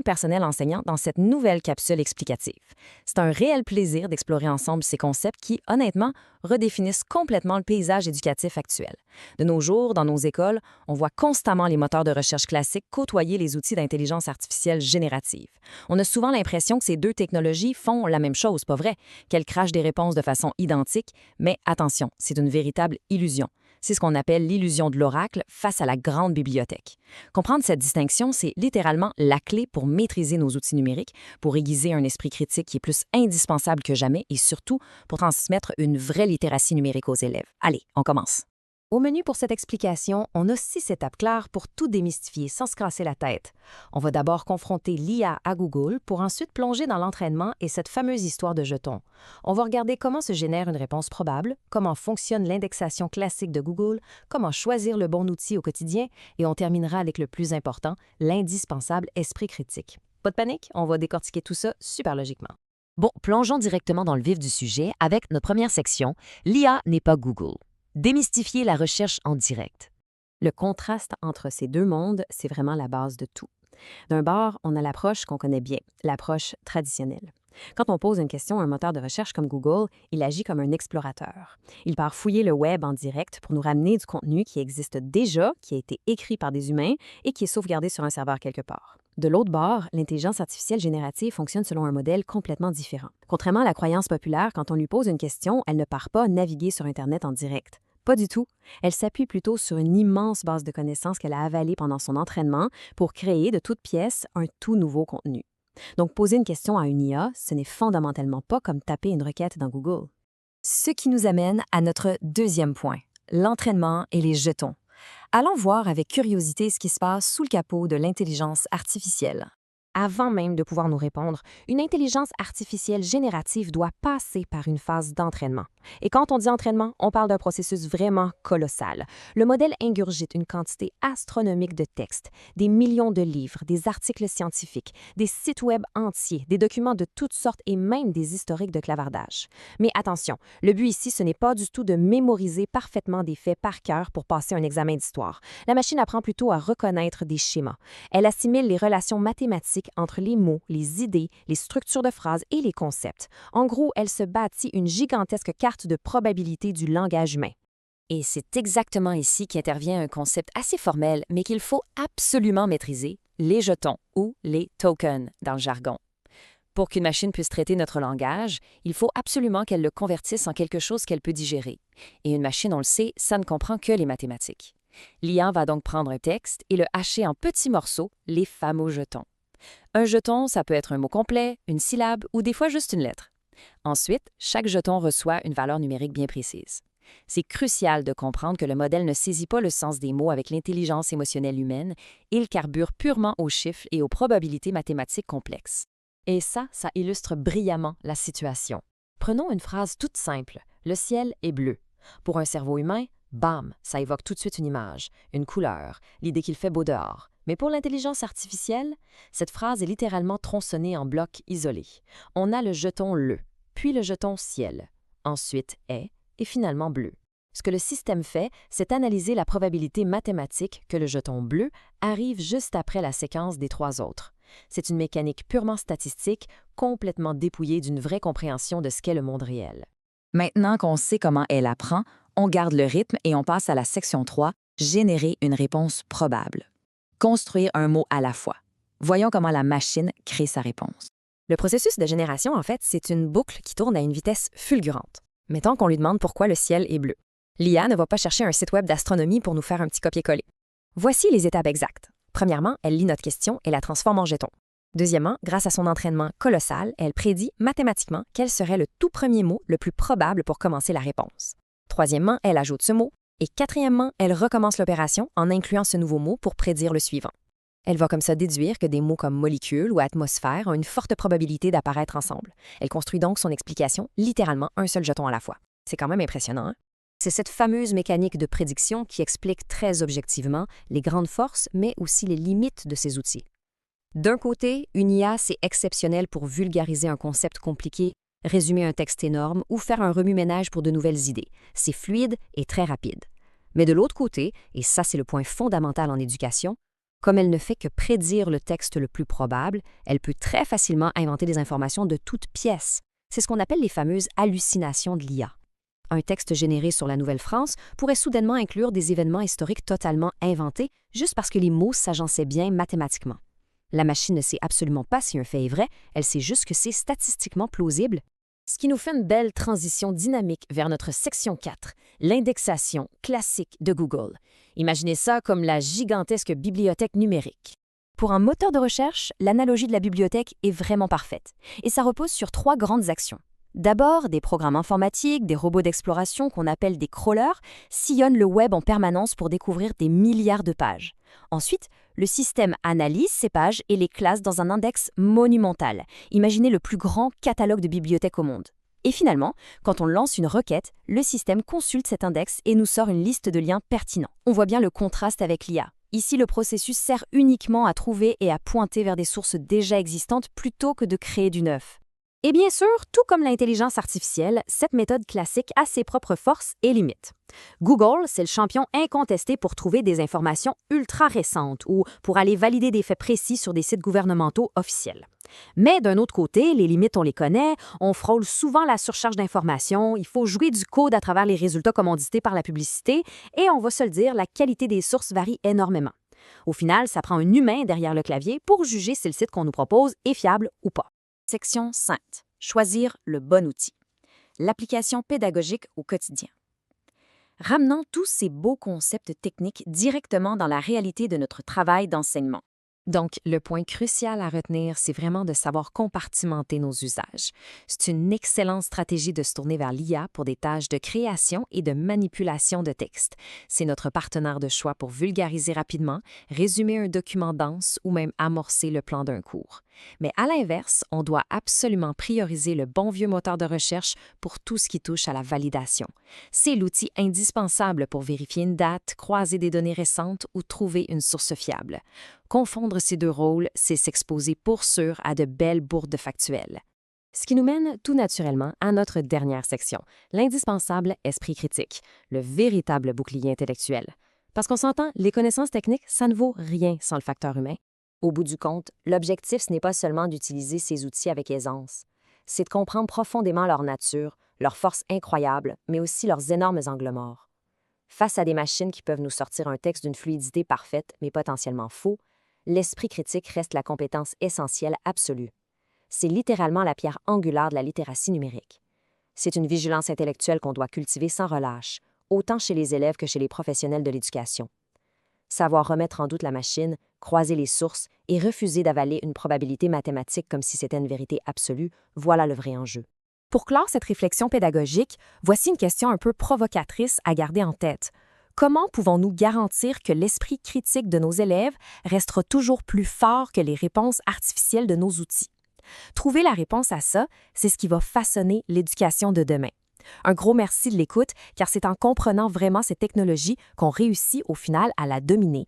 le personnel enseignant dans cette nouvelle capsule explicative. C'est un réel plaisir d'explorer ensemble ces concepts qui, honnêtement, redéfinissent complètement le paysage éducatif actuel. De nos jours, dans nos écoles, on voit constamment les moteurs de recherche classiques côtoyer les outils d'intelligence artificielle générative. On a souvent l'impression que ces deux technologies font la même chose, pas vrai? Qu'elles crachent des réponses de façon identique, mais attention, c'est une véritable illusion. C'est ce qu'on appelle l'illusion de l'oracle face à la grande bibliothèque. Comprendre cette distinction, c'est littéralement la clé pour maîtriser nos outils numériques, pour aiguiser un esprit critique qui est plus indispensable que jamais et surtout pour transmettre une vraie littératie numérique aux élèves. Allez, on commence. Au menu pour cette explication, on a 6 étapes claires pour tout démystifier sans se casser la tête. On va d'abord confronter l'IA à Google pour ensuite plonger dans l'entraînement et cette fameuse histoire de jetons. On va regarder comment se génère une réponse probable, comment fonctionne l'indexation classique de Google, comment choisir le bon outil au quotidien et on terminera avec le plus important, l'indispensable esprit critique. Pas de panique, on va décortiquer tout ça super logiquement. Bon, plongeons directement dans le vif du sujet avec notre première section, l'IA n'est pas Google. Démystifier la recherche en direct. Le contraste entre ces deux mondes, c'est vraiment la base de tout. D'un bord, on a l'approche qu'on connaît bien, l'approche traditionnelle. Quand on pose une question à un moteur de recherche comme Google, il agit comme un explorateur. Il part fouiller le web en direct pour nous ramener du contenu qui existe déjà, qui a été écrit par des humains et qui est sauvegardé sur un serveur quelque part. De l'autre bord, l'intelligence artificielle générative fonctionne selon un modèle complètement différent. Contrairement à la croyance populaire, quand on lui pose une question, elle ne part pas naviguer sur Internet en direct. Pas du tout. Elle s'appuie plutôt sur une immense base de connaissances qu'elle a avalée pendant son entraînement pour créer de toutes pièces un tout nouveau contenu. Donc, poser une question à une IA, ce n'est fondamentalement pas comme taper une requête dans Google. Ce qui nous amène à notre deuxième point, l'entraînement et les jetons. Allons voir avec curiosité ce qui se passe sous le capot de l'intelligence artificielle. Avant même de pouvoir nous répondre, une intelligence artificielle générative doit passer par une phase d'entraînement. Et quand on dit entraînement, on parle d'un processus vraiment colossal. Le modèle ingurgite une quantité astronomique de textes, des millions de livres, des articles scientifiques, des sites web entiers, des documents de toutes sortes et même des historiques de clavardage. Mais attention, le but ici, ce n'est pas du tout de mémoriser parfaitement des faits par cœur pour passer un examen d'histoire. La machine apprend plutôt à reconnaître des schémas. Elle assimile les relations mathématiques entre les mots, les idées, les structures de phrases et les concepts. En gros, elle se bâtit une gigantesque carte de probabilité du langage humain. Et c'est exactement ici qu'intervient un concept assez formel, mais qu'il faut absolument maîtriser, les jetons ou les tokens dans le jargon. Pour qu'une machine puisse traiter notre langage, il faut absolument qu'elle le convertisse en quelque chose qu'elle peut digérer. Et une machine, on le sait, ça ne comprend que les mathématiques. L'IA va donc prendre un texte et le hacher en petits morceaux, les fameux jetons. Un jeton, ça peut être un mot complet, une syllabe ou des fois juste une lettre. Ensuite, chaque jeton reçoit une valeur numérique bien précise. C'est crucial de comprendre que le modèle ne saisit pas le sens des mots avec l'intelligence émotionnelle humaine, il carbure purement aux chiffres et aux probabilités mathématiques complexes. Et ça illustre brillamment la situation. Prenons une phrase toute simple. Le ciel est bleu. Pour un cerveau humain, bam, ça évoque tout de suite une image, une couleur, l'idée qu'il fait beau dehors. Mais pour l'intelligence artificielle, cette phrase est littéralement tronçonnée en blocs isolés. On a le jeton « le », puis le jeton « ciel », ensuite « est » et finalement « bleu ». Ce que le système fait, c'est analyser la probabilité mathématique que le jeton bleu arrive juste après la séquence des 3 autres. C'est une mécanique purement statistique, complètement dépouillée d'une vraie compréhension de ce qu'est le monde réel. Maintenant qu'on sait comment elle apprend, on garde le rythme et on passe à la section 3, générer une réponse probable. Construire un mot à la fois. Voyons comment la machine crée sa réponse. Le processus de génération, en fait, c'est une boucle qui tourne à une vitesse fulgurante. Mettons qu'on lui demande pourquoi le ciel est bleu. L'IA ne va pas chercher un site web d'astronomie pour nous faire un petit copier-coller. Voici les étapes exactes. Premièrement, elle lit notre question et la transforme en jeton. Deuxièmement, grâce à son entraînement colossal, elle prédit mathématiquement quel serait le tout premier mot le plus probable pour commencer la réponse. Troisièmement, elle ajoute ce mot. Et quatrièmement, elle recommence l'opération en incluant ce nouveau mot pour prédire le suivant. Elle va comme ça déduire que des mots comme molécule ou atmosphère ont une forte probabilité d'apparaître ensemble. Elle construit donc son explication littéralement un seul jeton à la fois. C'est quand même impressionnant, hein? C'est cette fameuse mécanique de prédiction qui explique très objectivement les grandes forces, mais aussi les limites de ces outils. D'un côté, une IA, c'est exceptionnel pour vulgariser un concept compliqué, résumer un texte énorme ou faire un remue-ménage pour de nouvelles idées. C'est fluide et très rapide. Mais de l'autre côté, et ça c'est le point fondamental en éducation, Comme elle ne fait que prédire le texte le plus probable, elle peut très facilement inventer des informations de toutes pièces. C'est ce qu'on appelle les fameuses hallucinations de l'IA. Un texte généré sur la Nouvelle-France pourrait soudainement inclure des événements historiques totalement inventés juste parce que les mots s'agençaient bien mathématiquement. La machine ne sait absolument pas si un fait est vrai, elle sait juste que c'est statistiquement plausible. Ce qui nous fait une belle transition dynamique vers notre section 4, l'indexation classique de Google. Imaginez ça comme la gigantesque bibliothèque numérique. Pour un moteur de recherche, l'analogie de la bibliothèque est vraiment parfaite, et ça repose sur 3 grandes actions. D'abord, des programmes informatiques, des robots d'exploration qu'on appelle des crawlers, sillonnent le web en permanence pour découvrir des milliards de pages. Ensuite, le système analyse ces pages et les classe dans un index monumental. Imaginez le plus grand catalogue de bibliothèques au monde. Et finalement, quand on lance une requête, le système consulte cet index et nous sort une liste de liens pertinents. On voit bien le contraste avec l'IA. Ici, le processus sert uniquement à trouver et à pointer vers des sources déjà existantes plutôt que de créer du neuf. Et bien sûr, tout comme l'intelligence artificielle, cette méthode classique a ses propres forces et limites. Google, c'est le champion incontesté pour trouver des informations ultra récentes ou pour aller valider des faits précis sur des sites gouvernementaux officiels. Mais d'un autre côté, les limites, on les connaît, on frôle souvent la surcharge d'informations, il faut jouer du code à travers les résultats commandités par la publicité et on va se le dire, la qualité des sources varie énormément. Au final, ça prend un humain derrière le clavier pour juger si le site qu'on nous propose est fiable ou pas. Section 5. Choisir le bon outil. L'application pédagogique au quotidien. Ramenons tous ces beaux concepts techniques directement dans la réalité de notre travail d'enseignement. Donc, le point crucial à retenir, c'est vraiment de savoir compartimenter nos usages. C'est une excellente stratégie de se tourner vers l'IA pour des tâches de création et de manipulation de texte. C'est notre partenaire de choix pour vulgariser rapidement, résumer un document dense ou même amorcer le plan d'un cours. Mais à l'inverse, on doit absolument prioriser le bon vieux moteur de recherche pour tout ce qui touche à la validation. C'est l'outil indispensable pour vérifier une date, croiser des données récentes ou trouver une source fiable. Confondre ces 2 rôles, c'est s'exposer pour sûr à de belles bourdes factuelles. Ce qui nous mène tout naturellement à notre dernière section, l'indispensable esprit critique, le véritable bouclier intellectuel. Parce qu'on s'entend, les connaissances techniques, ça ne vaut rien sans le facteur humain. Au bout du compte, l'objectif, ce n'est pas seulement d'utiliser ces outils avec aisance, c'est de comprendre profondément leur nature, leurs forces incroyables, mais aussi leurs énormes angles morts. Face à des machines qui peuvent nous sortir un texte d'une fluidité parfaite, mais potentiellement faux, l'esprit critique reste la compétence essentielle absolue. C'est littéralement la pierre angulaire de la littératie numérique. C'est une vigilance intellectuelle qu'on doit cultiver sans relâche, autant chez les élèves que chez les professionnels de l'éducation. Savoir remettre en doute la machine, croiser les sources et refuser d'avaler une probabilité mathématique comme si c'était une vérité absolue, voilà le vrai enjeu. Pour clore cette réflexion pédagogique, voici une question un peu provocatrice à garder en tête. Comment pouvons-nous garantir que l'esprit critique de nos élèves restera toujours plus fort que les réponses artificielles de nos outils? Trouver la réponse à ça, c'est ce qui va façonner l'éducation de demain. Un gros merci de l'écoute, car c'est en comprenant vraiment ces technologies qu'on réussit au final à la dominer.